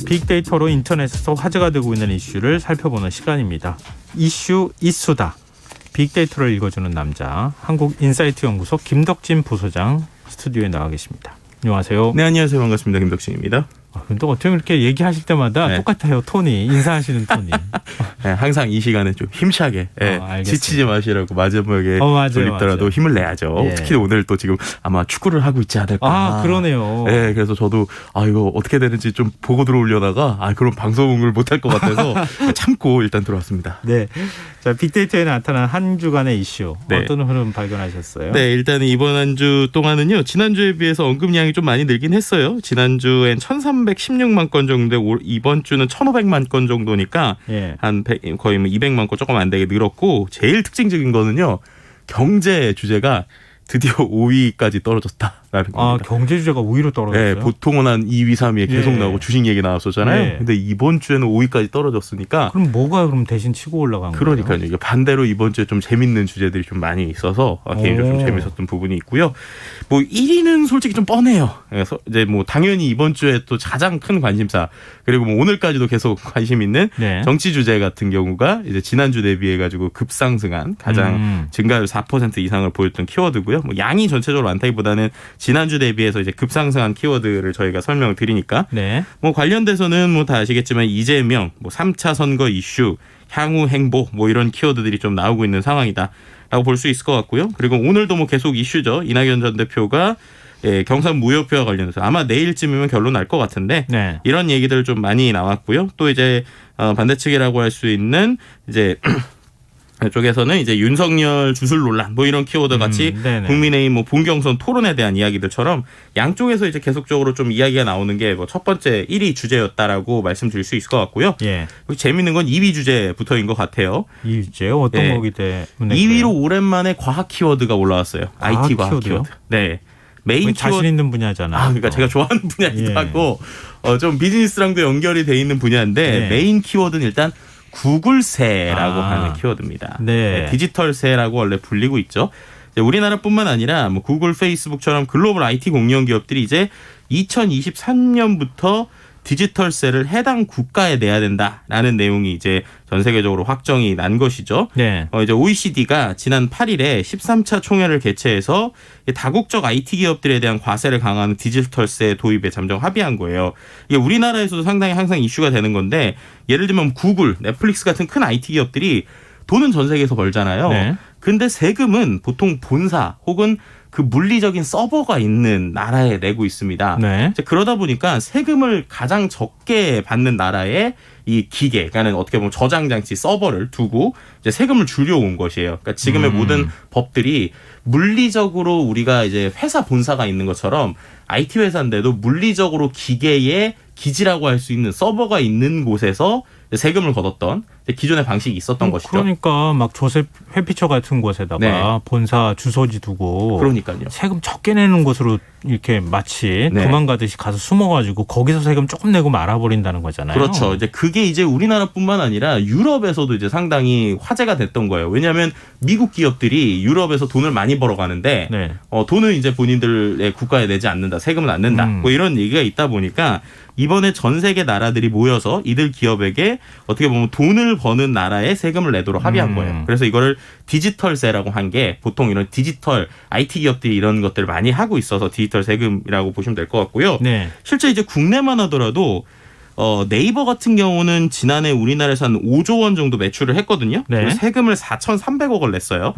빅데이터로 인터넷에서 화제가 되고 있는 이슈를 살펴보는 시간입니다. 이슈 이수다. 빅데이터를 읽어주는 남자, 한국인사이트 연구소 김덕진 부소장 스튜디오에 나와 계십니다. 안녕하세요. 네, 안녕하세요. 반갑습니다. 김덕진입니다. 근데 어떻게 이렇게 얘기하실 때마다 똑같아요. 톤이, 인사하시는 톤이. 네, 항상 이 시간에 좀 힘차게 지치지 마시라고 마지막에 돌리더라도 힘을 내야죠. 예. 특히 오늘 또 지금 아마 축구를 하고 있지 않을까. 그러네요. 네, 그래서 저도 이거 어떻게 되는지 좀 보고 들어오려다가 그럼 방송을 못할 것 같아서 참고 일단 들어왔습니다. 네, 자, 빅데이터에 나타난 한 주간의 이슈 어떤 흐름 발견하셨어요? 네, 일단 이번 한 주 동안은요. 지난주에 비해서 언급량이 좀 많이 늘긴 했어요. 지난주엔 1,316만 건 정도인데 이번 주는 1,500만 건 정도니까 한 거의 200만 건 조금 안 되게 늘었고, 제일 특징적인 거는요. 경제 주제가 드디어 5위까지 떨어졌다라는 겁니다. 경제 주제가 5위로 떨어졌어요? 네, 보통은 한 2위, 3위에 계속 나오고 주식 얘기 나왔었잖아요. 네. 근데 이번 주에는 5위까지 떨어졌으니까. 그럼 뭐가 대신 치고 올라간 거예요? 그러니까요. 이게 반대로 이번 주에 좀 재밌는 주제들이 좀 많이 있어서 개인적으로 좀 재밌었던 부분이 있고요. 1위는 솔직히 좀 뻔해요. 그래서 이제 당연히 이번 주에 또 가장 큰 관심사, 그리고 오늘까지도 계속 관심 있는 정치 주제 같은 경우가 이제 지난주 대비해 가지고 급상승한 가장 증가율 4% 이상을 보였던 키워드고요. 양이 전체적으로 많다기보다는 지난주 대비해서 이제 급상승한 키워드를 저희가 설명을 드리니까 관련돼서는 다 아시겠지만 이재명, 3차 선거 이슈, 향후 행보 이런 키워드들이 좀 나오고 있는 상황이다라고 볼 수 있을 것 같고요. 그리고 오늘도 계속 이슈죠. 이낙연 전 대표가 경선 무효표와 관련해서 아마 내일쯤이면 결론 날 것 같은데 이런 얘기들 좀 많이 나왔고요. 또 이제 반대측이라고 할 수 있는 이제 쪽에서는 이제 윤석열 주술 논란 이런 키워드 같이 국민의힘 본경선 토론에 대한 이야기들처럼 양쪽에서 이제 계속적으로 좀 이야기가 나오는 게 첫 번째 1위 주제였다라고 말씀드릴 수 있을 것 같고요. 재밌는 건 2위 주제부터인 것 같아요. 2위 주제요? 어떤 거기 때문에? 2위로 오랜만에 과학 키워드가 올라왔어요. IT 과학 키워드. 네. 메인 자신 있는 분야잖아요. 그러니까 제가 좋아하는 분야이기도 하고 좀 비즈니스랑도 연결이 돼 있는 분야인데 메인 키워드는 일단 구글세라고 하는 키워드입니다. 디지털세라고 원래 불리고 있죠. 우리나라뿐만 아니라 구글, 페이스북처럼 글로벌 IT 공룡 기업들이 이제 2023년부터 디지털세를 해당 국가에 내야 된다라는 내용이 이제 전 세계적으로 확정이 난 것이죠. 이제 OECD가 지난 8일에 13차 총회를 개최해서 다국적 IT 기업들에 대한 과세를 강화하는 디지털세 도입에 잠정 합의한 거예요. 이게 우리나라에서도 상당히 항상 이슈가 되는 건데, 예를 들면 구글, 넷플릭스 같은 큰 IT 기업들이 돈은 전 세계에서 벌잖아요. 근데 세금은 보통 본사 혹은 그 물리적인 서버가 있는 나라에 내고 있습니다. 그러다 보니까 세금을 가장 적게 받는 나라에 이 기계, 그러니까 어떻게 보면 저장 장치 서버를 두고 이제 세금을 줄여온 것이에요. 그러니까 지금의 모든 법들이 물리적으로 우리가 이제 회사 본사가 있는 것처럼 IT 회사인데도 물리적으로 기계의 기지라고 할 수 있는 서버가 있는 곳에서 세금을 걷었던 기존의 방식이 있었던 것이죠. 그러니까 조셉 회피처 같은 곳에다가 본사 주소지 두고 그러니까요. 세금 적게 내는 곳으로 이렇게 마치 도망가듯이 가서 숨어가지고 거기서 세금 조금 내고 말아버린다는 거잖아요. 그렇죠. 이제 그게 이제 우리나라뿐만 아니라 유럽에서도 이제 상당히 화제가 됐던 거예요. 왜냐하면 미국 기업들이 유럽에서 돈을 많이 벌어가는데 돈을 이제 본인들의 국가에 내지 않는다, 세금은 안 낸다, 이런 얘기가 있다 보니까 이번에 전 세계 나라들이 모여서 이들 기업에게 어떻게 보면 돈을 버는 나라에 세금을 내도록 합의한 거예요. 그래서 이거를 디지털세라고 한 게, 보통 이런 디지털 IT 기업들이 이런 것들을 많이 하고 있어서 디지털 세금이라고 보시면 될 것 같고요. 실제 이제 국내만 하더라도 네이버 같은 경우는 지난해 우리나라에서 한 5조 원 정도 매출을 했거든요. 세금을 4,300억을 냈어요.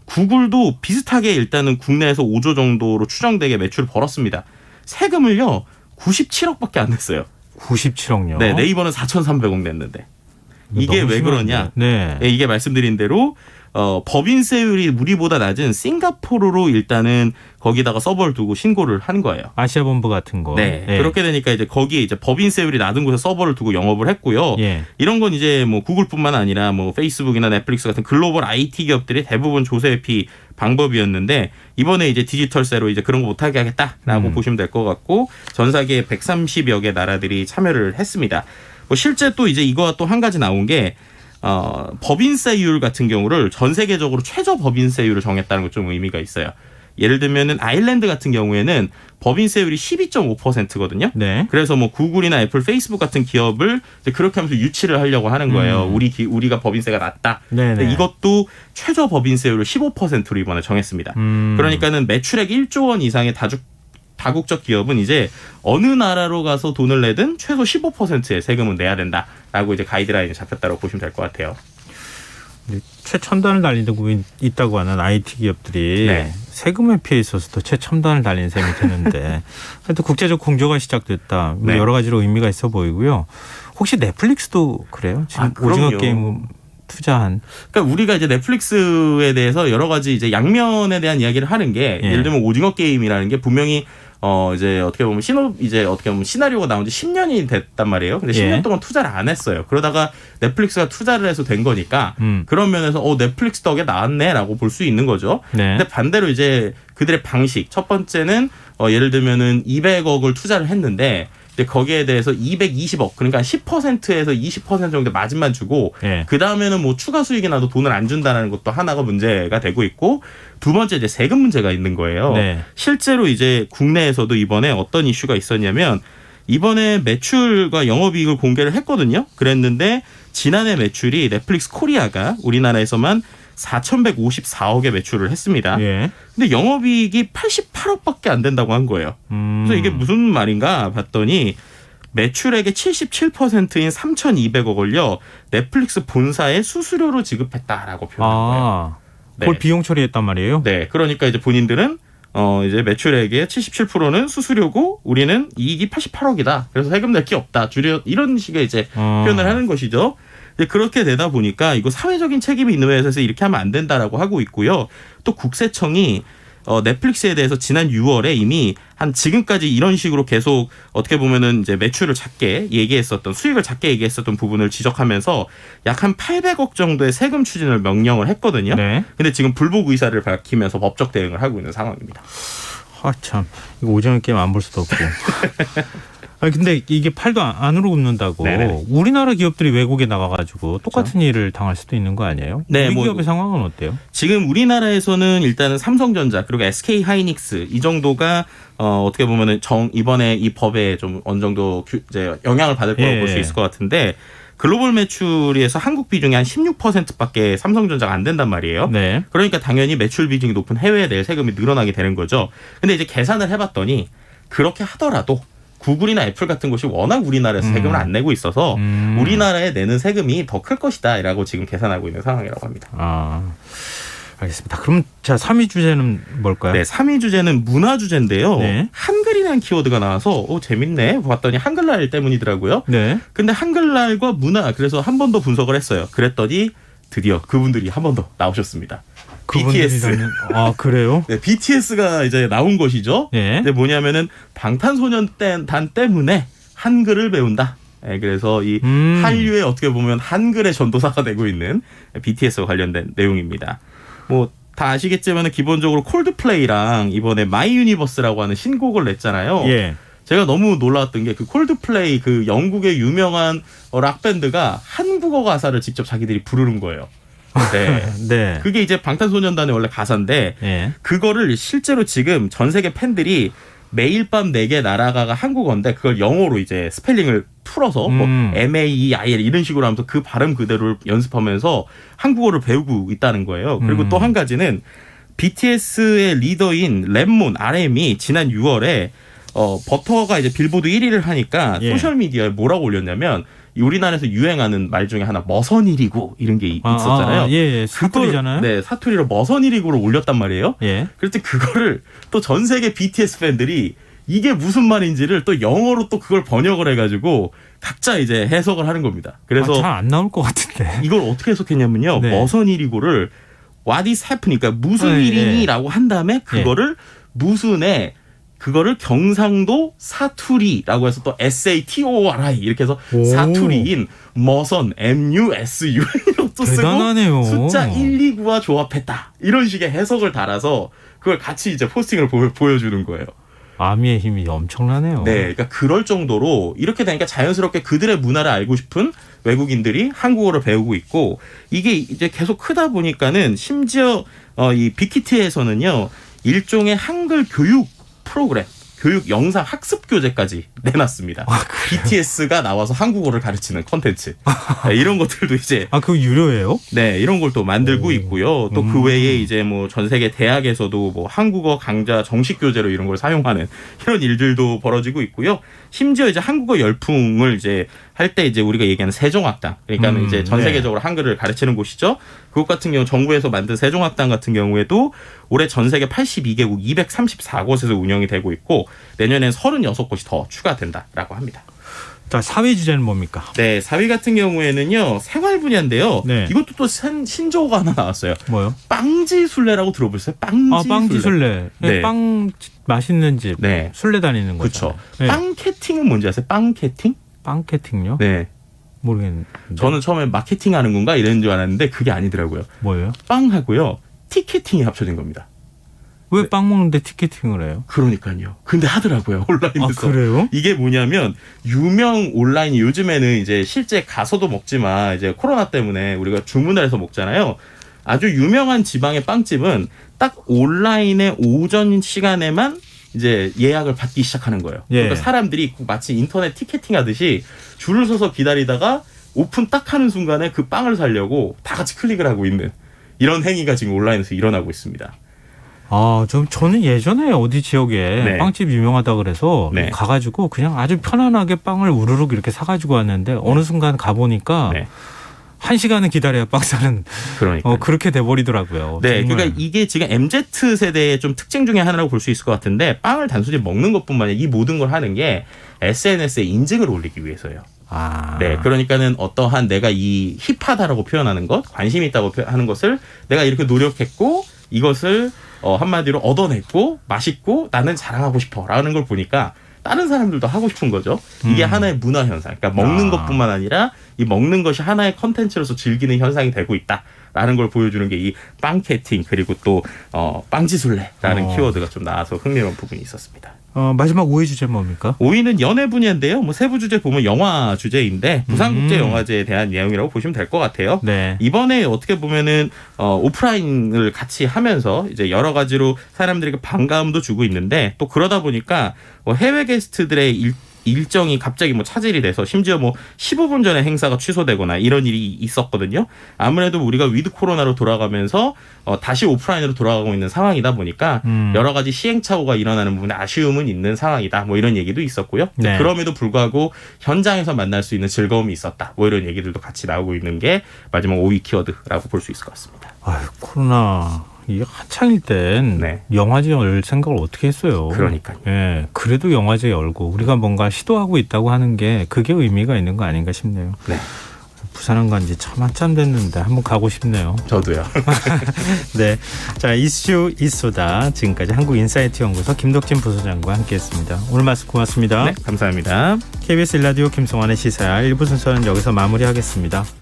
구글도 비슷하게 일단은 국내에서 5조 정도로 추정되게 매출을 벌었습니다. 세금을요 97억밖에 안 냈어요. 97억요? 네, 네이버는 4,300억 냈는데. 이게 왜 그러냐? 이게 말씀드린 대로 법인세율이 우리보다 낮은 싱가포르로 일단은 거기다가 서버를 두고 신고를 한 거예요. 아시아 본부 같은 거. 그렇게 되니까 이제 거기에 이제 법인세율이 낮은 곳에 서버를 두고 영업을 했고요. 이런 건 이제 구글뿐만 아니라 페이스북이나 넷플릭스 같은 글로벌 IT 기업들이 대부분 조세 회피 방법이었는데, 이번에 이제 디지털세로 이제 그런 거 못하게 하겠다라고 보시면 될 것 같고, 전 세계 130여 개 나라들이 참여를 했습니다. 실제 또 이제 이거와 또 한 가지 나온 게 법인세율 같은 경우를 전 세계적으로 최저 법인세율을 정했다는 것 좀 의미가 있어요. 예를 들면은 아일랜드 같은 경우에는 법인세율이 12.5%거든요. 네. 그래서 뭐 구글이나 애플, 페이스북 같은 기업을 이제 그렇게 하면서 유치를 하려고 하는 거예요. 우리가 법인세가 낮다. 네네. 근데 이것도 최저 법인세율을 15%로 이번에 정했습니다. 그러니까는 매출액 1조 원 이상의 다국적 기업은 이제 어느 나라로 가서 돈을 내든 최소 15%의 세금은 내야 된다라고 이제 가이드라인이 잡혔다고 보시면 될 것 같아요. 최첨단을 달리고 있다고 하는 IT 기업들이 네. 세금 회피에 있어서도 최첨단을 달린 셈이 되는데 하여튼 국제적 공조가 시작됐다. 네. 여러 가지로 의미가 있어 보이고요. 혹시 넷플릭스도 그래요? 지금 오징어 그럼요. 게임 투자한. 그러니까 우리가 이제 넷플릭스에 대해서 여러 가지 이제 양면에 대한 이야기를 하는 게 예. 예를 들면 오징어 게임이라는 게 분명히 이제 어떻게 보면 시나리오가 나온 지 10년이 됐단 말이에요. 근데 10년 예. 동안 투자를 안 했어요. 그러다가 넷플릭스가 투자를 해서 된 거니까 그런 면에서 넷플릭스 덕에 나왔네라고 볼 수 있는 거죠. 네. 근데 반대로 이제 그들의 방식 첫 번째는 예를 들면은 200억을 투자를 했는데 근데 거기에 대해서 220억 그러니까 10%에서 20% 정도 마진만 주고 예. 그 다음에는 뭐 추가 수익이 나도 돈을 안 준다는 것도 하나가 문제가 되고 있고 두 번째 이제 세금 문제가 있는 거예요. 네. 실제로 이제 국내에서도 이번에 어떤 이슈가 있었냐면 이번에 매출과 영업이익을 공개를 했거든요. 그랬는데 지난해 매출이 넷플릭스 코리아가 우리나라에서만 4,154억의 매출을 했습니다. 예. 근데 영업이익이 88억밖에 안 된다고 한 거예요. 그래서 이게 무슨 말인가 봤더니 매출액의 77%인 3,200억을요 넷플릭스 본사에 수수료로 지급했다라고 표현한 거예요. 그걸 네. 비용 처리했단 말이에요? 네, 그러니까 이제 본인들은 이제 매출액의 77%는 수수료고 우리는 이익이 88억이다. 그래서 세금 낼 게 없다. 이런 식의 이제 표현을 하는 것이죠. 그렇게 되다 보니까 이거 사회적인 책임이 있는 회사에서 이렇게 하면 안 된다라고 하고 있고요. 또 국세청이 넷플릭스에 대해서 지난 6월에 이미 한 지금까지 이런 식으로 계속 어떻게 보면은 이제 매출을 작게 얘기했었던 수익을 작게 얘기했었던 부분을 지적하면서 약 한 800억 정도의 세금 추진을 명령을 했거든요. 네. 근데 지금 불복 의사를 밝히면서 법적 대응을 하고 있는 상황입니다. 참 이거 오징어 게임 안 볼 수도 없고. 아니 근데 이게 팔도 안으로 굽는다고 네네. 우리나라 기업들이 외국에 나가가지고 똑같은 일을 당할 수도 있는 거 아니에요? 네, 우리 뭐- 기업의 상황은 어때요? 지금 우리나라에서는 일단은 삼성전자 그리고 SK 하이닉스 이 정도가 어떻게 보면은 이번에 이 법에 좀 어느 정도 이제 영향을 받을 거라고 예. 볼 수 있을 것 같은데 글로벌 매출에서 한국 비중이 한 16%밖에 삼성전자가 안 된단 말이에요. 네. 그러니까 당연히 매출 비중이 높은 해외에 낼 세금이 늘어나게 되는 거죠. 근데 이제 계산을 해봤더니 그렇게 하더라도 구글이나 애플 같은 곳이 워낙 우리나라에서 세금을 안 내고 있어서 우리나라에 내는 세금이 더 클 것이다라고 지금 계산하고 있는 상황이라고 합니다. 알겠습니다. 그럼 자 3위 주제는 뭘까요? 네, 3위 주제는 문화 주제인데요. 네. 한글이라는 키워드가 나와서 재밌네 봤더니 한글날 때문이더라고요. 네. 근데 한글날과 문화 그래서 한 번 더 분석을 했어요. 그랬더니 드디어 그분들이 한 번 더 나오셨습니다. BTS. 아 그래요? 네, BTS가 이제 나온 것이죠. 네. 근데 뭐냐면은 방탄소년단 때문에 한글을 배운다. 네, 그래서 이 한류의 어떻게 보면 한글의 전도사가 되고 있는 BTS와 관련된 내용입니다. 뭐 다 아시겠지만 기본적으로 콜드플레이랑 이번에 마이 유니버스라고 하는 신곡을 냈잖아요. 예. 제가 너무 놀라웠던 게 그 콜드플레이 그 영국의 유명한 락 밴드가 한국어 가사를 직접 자기들이 부르는 거예요. 네. 네. 그게 이제 방탄소년단의 원래 가사인데 예. 그거를 실제로 지금 전 세계 팬들이 매일 밤 4개 나라가가 한국어인데 그걸 영어로 이제 스펠링을 풀어서 뭐 MAEIL 이런 식으로 하면서 그 발음 그대로를 연습하면서 한국어를 배우고 있다는 거예요. 그리고 또 한 가지는 BTS의 리더인 랩몬 RM이 지난 6월에 버터가 이제 빌보드 1위를 하니까 예. 소셜미디어에 뭐라고 올렸냐면 우리나라에서 유행하는 말 중에 하나 머선일이고 이런 게 있었잖아요. 예. 사투리잖아요. 네, 사투리로 머선일이고를 올렸단 말이에요. 예. 그랬더니 그거를 또 전 세계 BTS 팬들이 이게 무슨 말인지를 또 영어로 또 그걸 번역을 해가지고 각자 이제 해석을 하는 겁니다. 그래서 잘 안 나올 것 같은데. 이걸 어떻게 해석했냐면요. 네. 머선일이고를 what is happening, 그러니까 무슨 네, 일이니라고 한 다음에 그거를 무슨에 그거를 경상도 사투리라고 해서 또 SATORI 이렇게 해서 오. 사투리인 머선 MUSU 또 쓰고 대단하네요. 숫자 129와 조합했다. 이런 식의 해석을 달아서 그걸 같이 이제 포스팅을 보여주는 거예요. 아미의 힘이 엄청나네요. 네, 그러니까 그럴 정도로 이렇게 되니까 자연스럽게 그들의 문화를 알고 싶은 외국인들이 한국어를 배우고 있고 이게 이제 계속 크다 보니까는 심지어 이 빅히트에서는요 일종의 한글 교육 프로그램, 교육 영상 학습 교재까지 내놨습니다. BTS가 나와서 한국어를 가르치는 콘텐츠. 네, 이런 것들도 이제 그거 유료예요? 네, 이런 걸 또 만들고 있고요. 또 그 외에 이제 뭐 전 세계 대학에서도 뭐 한국어 강좌 정식 교재로 이런 걸 사용하는 이런 일들도 벌어지고 있고요. 심지어 이제 한국어 열풍을 이제 할 때 이제 우리가 얘기하는 세종학당, 그러니까는 이제 전 세계적으로 한글을 가르치는 곳이죠. 그것 같은 경우 정부에서 만든 세종학당 같은 경우에도 올해 전 세계 82개국 234곳에서 운영이 되고 있고 내년엔 36곳이 더 추가된다라고 합니다. 자, 4위 주제는 뭡니까? 네, 4위 같은 경우에는요 생활 분야인데요. 네. 이것도 또 신조어가 하나 나왔어요. 뭐요? 빵지술래라고 들어보셨어요? 빵지술래. 빵지술래. 네. 빵 맛있는 집. 네. 술래 다니는 거죠. 그렇죠. 네. 빵캐팅은 뭔지 아세요? 빵캐팅? 빵캐팅요? 네. 모르겠는데. 저는 처음에 마케팅 하는 건가 이런 줄 알았는데 그게 아니더라고요. 뭐예요? 빵하고요 티켓팅이 합쳐진 겁니다. 왜 빵 먹는데 티켓팅을 해요? 그러니까요. 근데 하더라고요. 온라인에서. 그래요? 이게 뭐냐면 유명 온라인이 요즘에는 이제 실제 가서도 먹지만 이제 코로나 때문에 우리가 주문을 해서 먹잖아요. 아주 유명한 지방의 빵집은 딱 온라인의 오전 시간에만 이제 예약을 받기 시작하는 거예요. 예. 그러니까 사람들이 마치 인터넷 티켓팅 하듯이 줄을 서서 기다리다가 오픈 딱 하는 순간에 그 빵을 사려고 다 같이 클릭을 하고 있는 이런 행위가 지금 온라인에서 일어나고 있습니다. 저는 예전에 어디 지역에 네. 빵집 유명하다 그래서 네. 가가지고 그냥 아주 편안하게 빵을 우르륵 이렇게 사가지고 왔는데 어느 순간 가보니까 네. 1시간은 기다려야 빵 사는 그러니까. 그렇게 돼버리더라고요. 네, 정말. 그러니까 이게 지금 MZ 세대의 좀 특징 중에 하나라고 볼 수 있을 것 같은데 빵을 단순히 먹는 것뿐만 아니라 이 모든 걸 하는 게 SNS에 인증을 올리기 위해서예요. 네, 그러니까는 어떠한 내가 이 힙하다라고 표현하는 것, 관심 있다고 하는 것을 내가 이렇게 노력했고 이것을 한마디로 얻어냈고 맛있고 나는 자랑하고 싶어라는 걸 보니까 다른 사람들도 하고 싶은 거죠. 이게 하나의 문화 현상. 그러니까 먹는 것뿐만 아니라 이 먹는 것이 하나의 컨텐츠로서 즐기는 현상이 되고 있다라는 걸 보여주는 게 이 빵캐팅 그리고 또 빵지술래라는 키워드가 좀 나와서 흥미로운 부분이 있었습니다. 마지막 5위 주제 뭡니까? 5위는 연애 분야인데요. 뭐 세부 주제 보면 영화 주제인데 부산국제영화제에 대한 내용이라고 보시면 될 것 같아요. 네. 이번에 어떻게 보면은 오프라인을 같이 하면서 이제 여러 가지로 사람들에게 반가움도 주고 있는데 또 그러다 보니까 해외 게스트들의 일정이 갑자기 뭐 차질이 돼서 심지어 뭐 15분 전에 행사가 취소되거나 이런 일이 있었거든요. 아무래도 우리가 위드 코로나로 돌아가면서 다시 오프라인으로 돌아가고 있는 상황이다 보니까 여러 가지 시행착오가 일어나는 부분에 아쉬움은 있는 상황이다. 뭐 이런 얘기도 있었고요. 네. 그럼에도 불구하고 현장에서 만날 수 있는 즐거움이 있었다. 뭐 이런 얘기들도 같이 나오고 있는 게 마지막 5위 키워드라고 볼 수 있을 것 같습니다. 코로나 이게 한창일 땐 네. 영화제 열 생각을 어떻게 했어요? 그러니까요. 예, 그래도 영화제 열고 우리가 뭔가 시도하고 있다고 하는 게 그게 의미가 있는 거 아닌가 싶네요. 네. 부산한 간지 참 한참 됐는데 한번 가고 싶네요. 저도요. 네, 자 이슈 이수다 지금까지 한국인사이트 연구소 김덕진 부소장과 함께했습니다. 오늘 말씀 고맙습니다. 네, 감사합니다. KBS 일라디오 김성환의 시사야 1부 순서는 여기서 마무리하겠습니다.